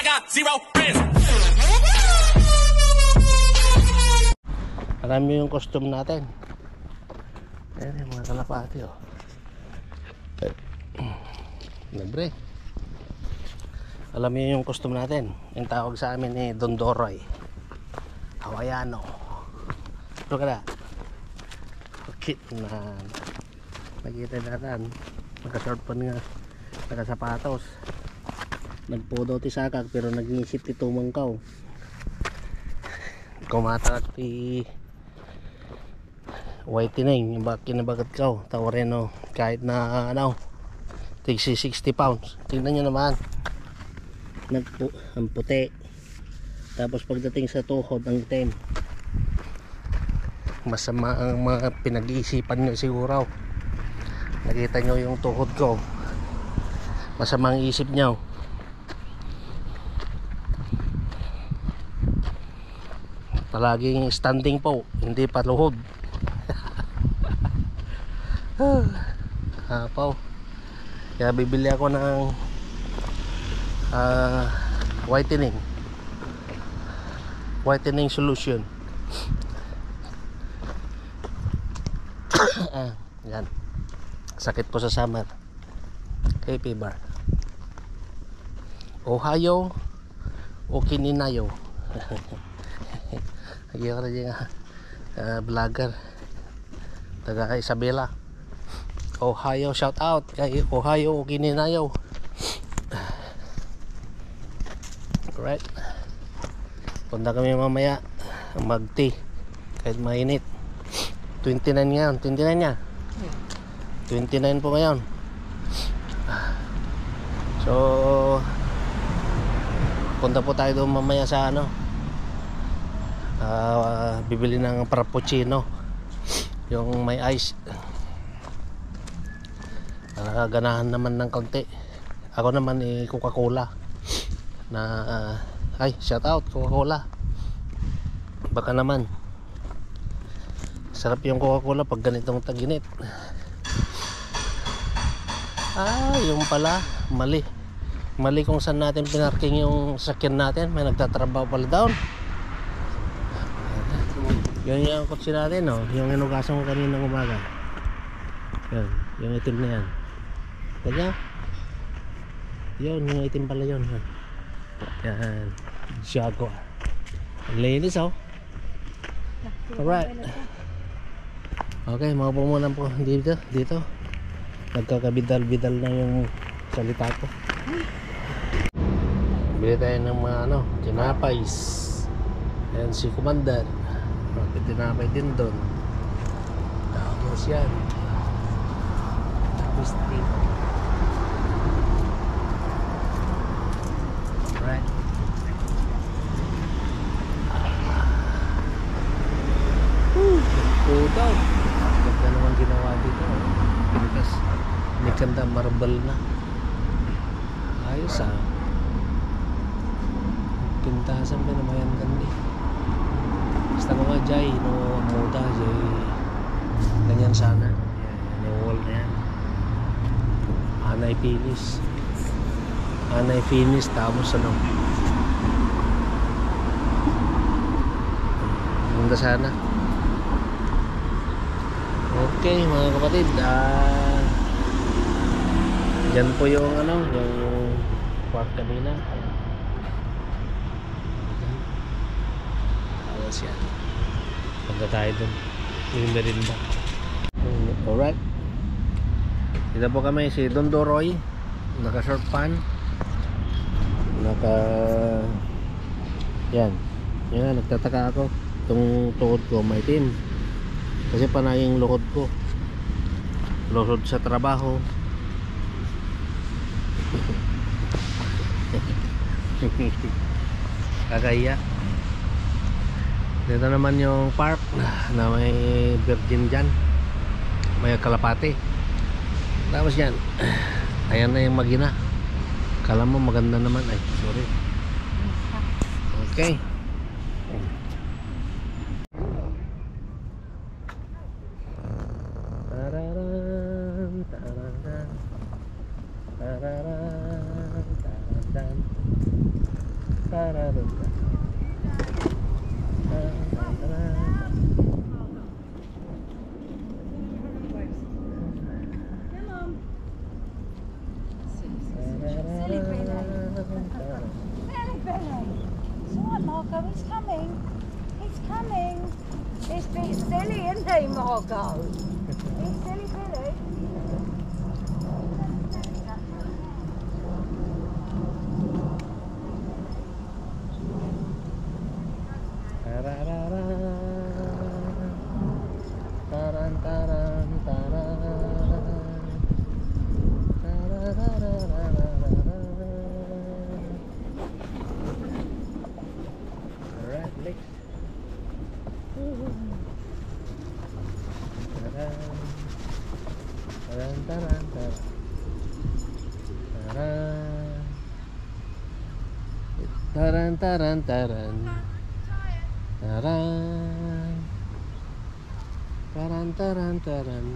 I got zero friends. Alam nyo yung costume natin. Ayan yung mga kalapati oh. Libre. Alam nyo yung costume natin. Yung tawag sa amin ni Dondoroy Hawaiano. Look at that. Kit na nakita natin. Naka-short pa nga. Naka-sapatos. Nagpudo ti sakag pero nag-iisip ti tumangkaw. Kumatag ti whitening yung kinabagat ko tawareno kahit na ano tigsi 60 pounds. Tingnan nyo naman ang puti, tapos pagdating sa tuhod ang itim. Masama ang mga pinag-iisipan nyo siguro. Nakita nyo yung tuhod ko, masama ang isip nyo. Palaging standing po, hindi pa luhod. Apaw. Kaya bibili ako ng whitening solution. Yan. Sakit ko sa summer. KP bar. Ohio Okininayo. Lagi ako na dyan vlogger taga Isabela, Ohio. Shout out kay Ohio Okininayo. Alright, punta kami mamaya mag tea kahit mainit. 29 ngayon, 29 nya 29 po ngayon. So punta po tayo doon mamaya sa ano, bibili ng frappuccino yung may ice. Ganahan naman ng konti. Ako naman Coca-Cola na ay shout out Coca-Cola. Baka naman sarap yung Coca-Cola pag ganitong taginit. Yung pala mali kung saan natin pinarking yung sakyan natin. May nagtatrabaho pala down. Yun yung kotse natin, no? Yung inugasan ko kaninang umaga. Yan, yung itim na yan. Kaya yun, yung itim pala yun. Yan, Jaguar. Linis oh. Alright. Okay, mga pumunan po dito. Nagkakabidal-bidal na yung salita ko. Bili tayo ng mga ano, tinapais. Ayan si Commander. May tinapay din doon. Tapos yan, tapos dito. Alright. Pudaw. Ganda naman ginawa dito. Because may ganda marble na. Ayos pintasan pa naman yan ganda. Basta ko nga jay no muda jay ganyan sana. Yan yung wall na yan. Anay finish tapos ano ganda sana. Okay mga kapatid, dyan po yung ano, yung park kanina. Awas yan. Punta tayo dun. Yung merinda. Alright. Dito po kami si Dondoroy. Naka short pan. Yan. Yan, nagtataka ako. Itong tuhod ko may tin. Kasi panayang luhod ko. Luhod sa trabaho. Kagaya. Dito naman yung park na may virgin dyan. May kalapati. Tapos yan. Ayan na yung magina. Kala mo maganda naman. Ay, sorry. Okay. Tararanta. Silly Billy. It's all right, Margot. He's coming. He's coming. He's a bit silly, isn't he, Margot? He's silly Billy. Taran taran taran. Alright, next. Taran taran taran. Taran taran taran. Taran. Taran taran taran.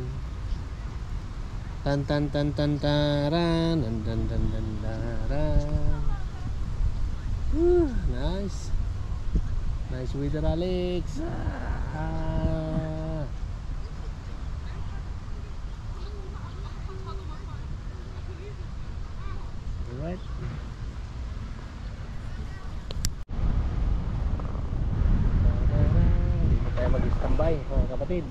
Tan tan tan tan taran. Dan dan dan dan taran. Nice. Nice weather, Alex. Ah. Alright. Dito tayo mag-standby, mga kapatid.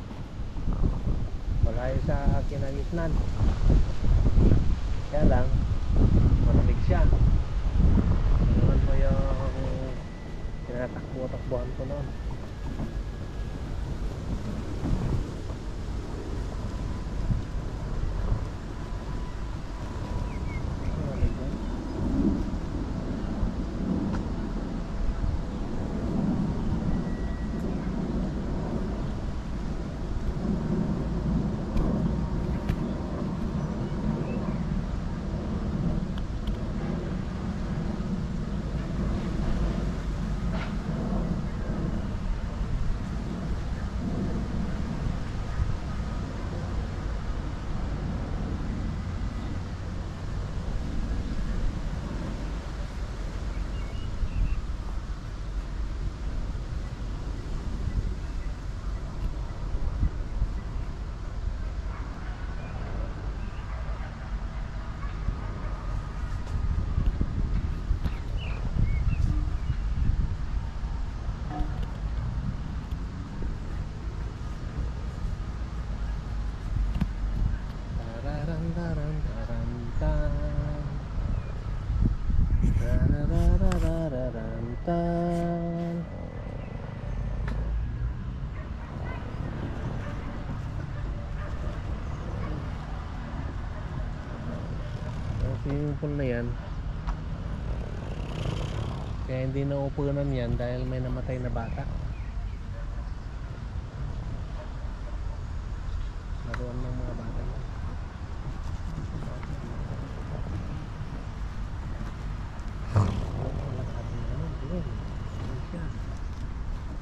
Malayo sa kinagisnan. Kaya lang, malamig siya. Tingnan mo yung tinatakbo-takbuhan ko noon. Swimming pool na yan, kaya hindi naupunan yan dahil may namatay na bata. Laruan ng mga bata yan.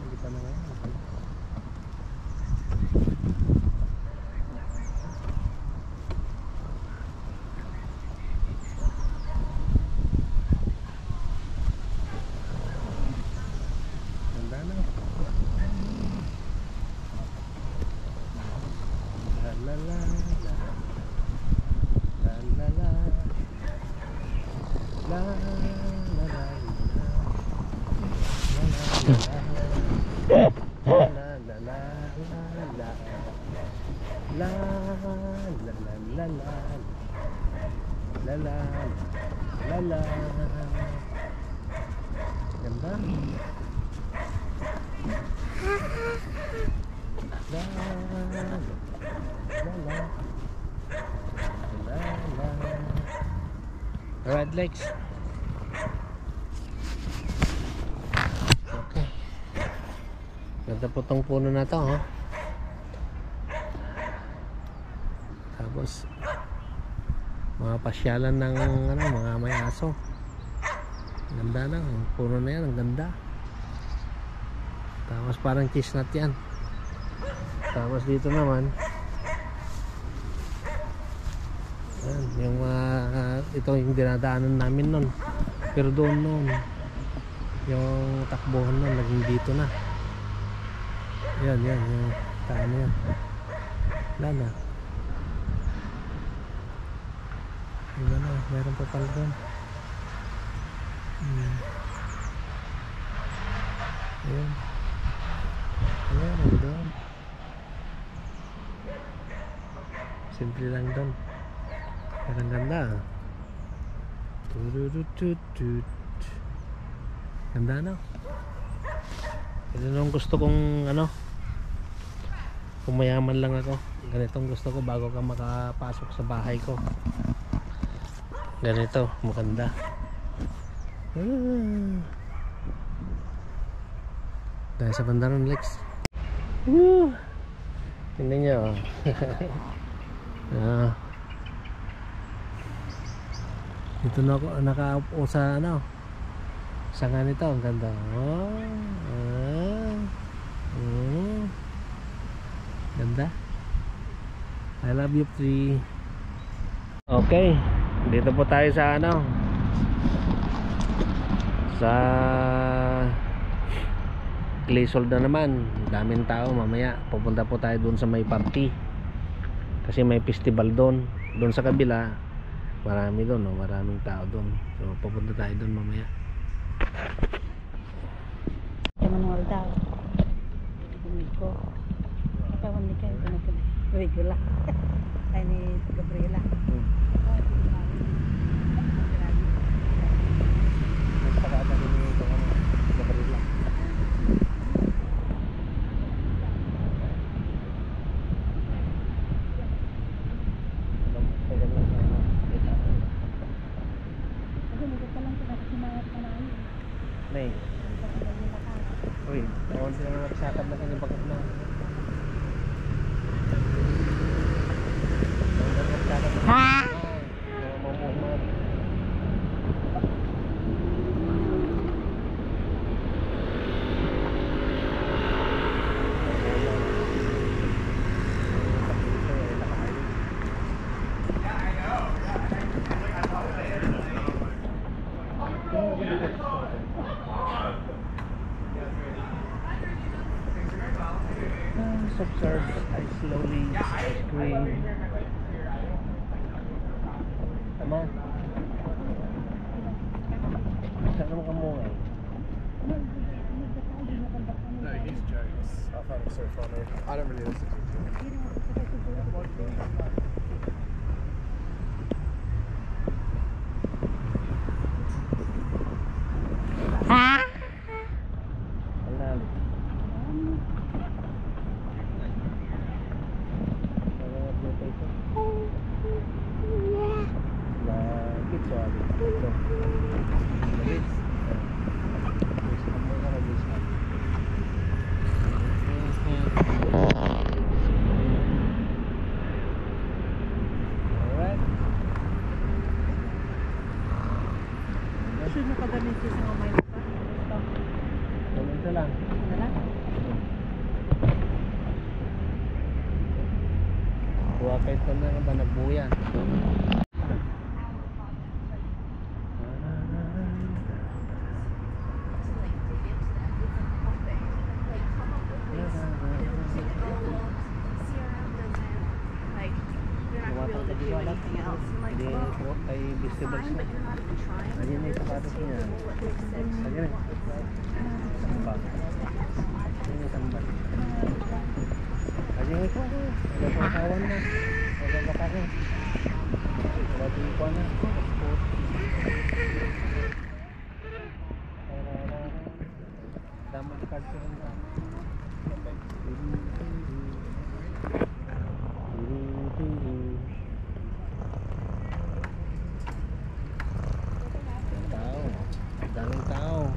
Hindi pa na ngayon. Ganda. Alright, Lex. Okay. Ganda po tong puno na to, ha? Tapos mga pasyalan ng mga may aso. Ganda na, ang puno na yan, ang ganda. Tapos parang chestnut yan. Tapos dito naman yan, yung ito yung dinadaanan namin nun, pero doon noon Yung takbuhan na naging dito na. Yan yung paano yan. Wala na. Iba na, meron pa pala doon. Ayan. Ayan, doon. Simple lang doon. Pero ang ganda. Ganda no? Ito nung gusto kong ano, kung mayaman lang ako, ganitong gusto ko bago ka makapasok sa bahay ko. Ganito, maganda. Dahil sa bandaran Lex. Tingnan nyo. Dito na ako nakaupo sa ano, sa nga nito, ang ganda. Ganda. I love you, tree. Okay, dito po tayo sa ano, sa Glesold na naman. Daming tao. Mamaya pupunta po tayo doon sa may party kasi may festival doon. Doon sa kabila marami doon, no? Maraming tao doon. So pupunta tayo doon mamaya. Manual daw. Ko. Kawan ni kayo na regular. Ay ni Gabriela. Nagpakada din ito ano, Gabriela. Nay. Uy, tawon sila ng magsakad na kanyang bagat na. Ha? Observe I slowly scream. Tama? Saan naman ka mo eh? No, he's jokes. I find him so funny. I don't really listen to him. Sino ka gamit sa mga may pa? Ito lang. Wala? Buwa kayo ito na ba nagbuya? Hindi po kay vegetables na. Ayun na yung sapatos niya. Ayun na. Samba. Ayun yung samba. Ayun yung ito. Wala sa kawan na. Wala sa kawan. Wala sa ikuan na. Damang card ko rin na. Daming tao.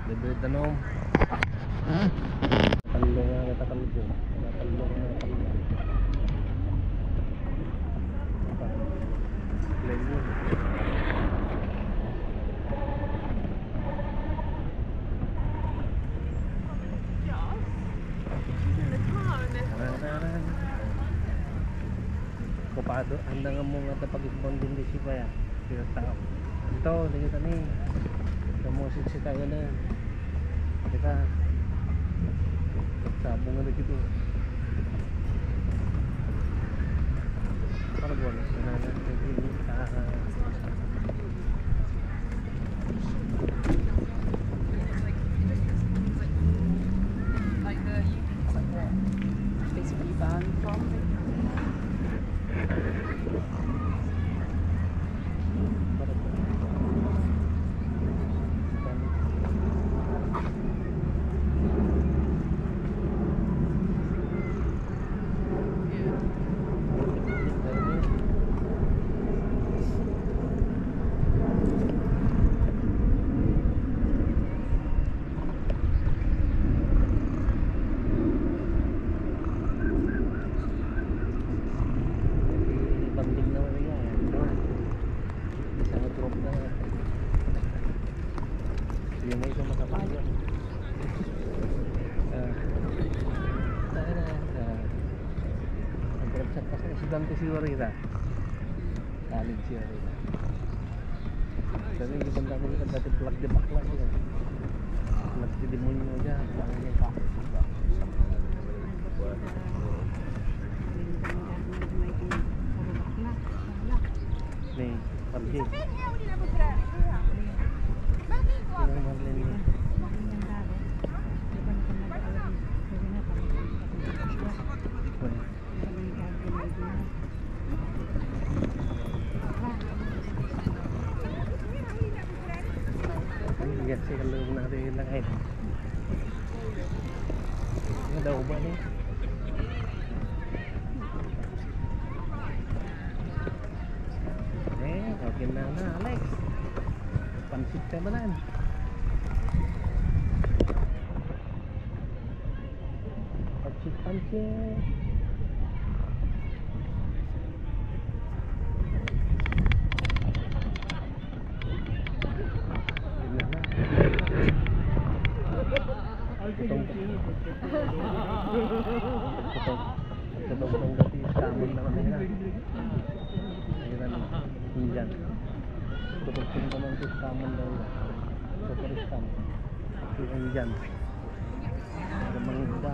Libre tanong. Talong nga kita talong yun. Talong nga talong. Libre. Kupado, anda nga mo nga pag-ibon din di siya ya. Pero tao. Ito, dito ni. Kamusin si tayo na. Kita. Sabong nga dito. Para bonus na na. Like the like what? Basically banned from. Estudyante si Warita. Kalig si Warita. Tapi di banda ko kan dati plug di bakla siya. Plug di demonyo aja, pangannya Pak. Nih, pergi. Yang Marlin ini. Lihat sih kalau nanti langit. Ini ada ubah nih. Makin nana Alex. Pansip temenan. Pansip. Ketong dati kamon naman nila. Ayan hinjan. Ketong naman sa kamon daw. Sa Paristan. Hinjan. Gamang da.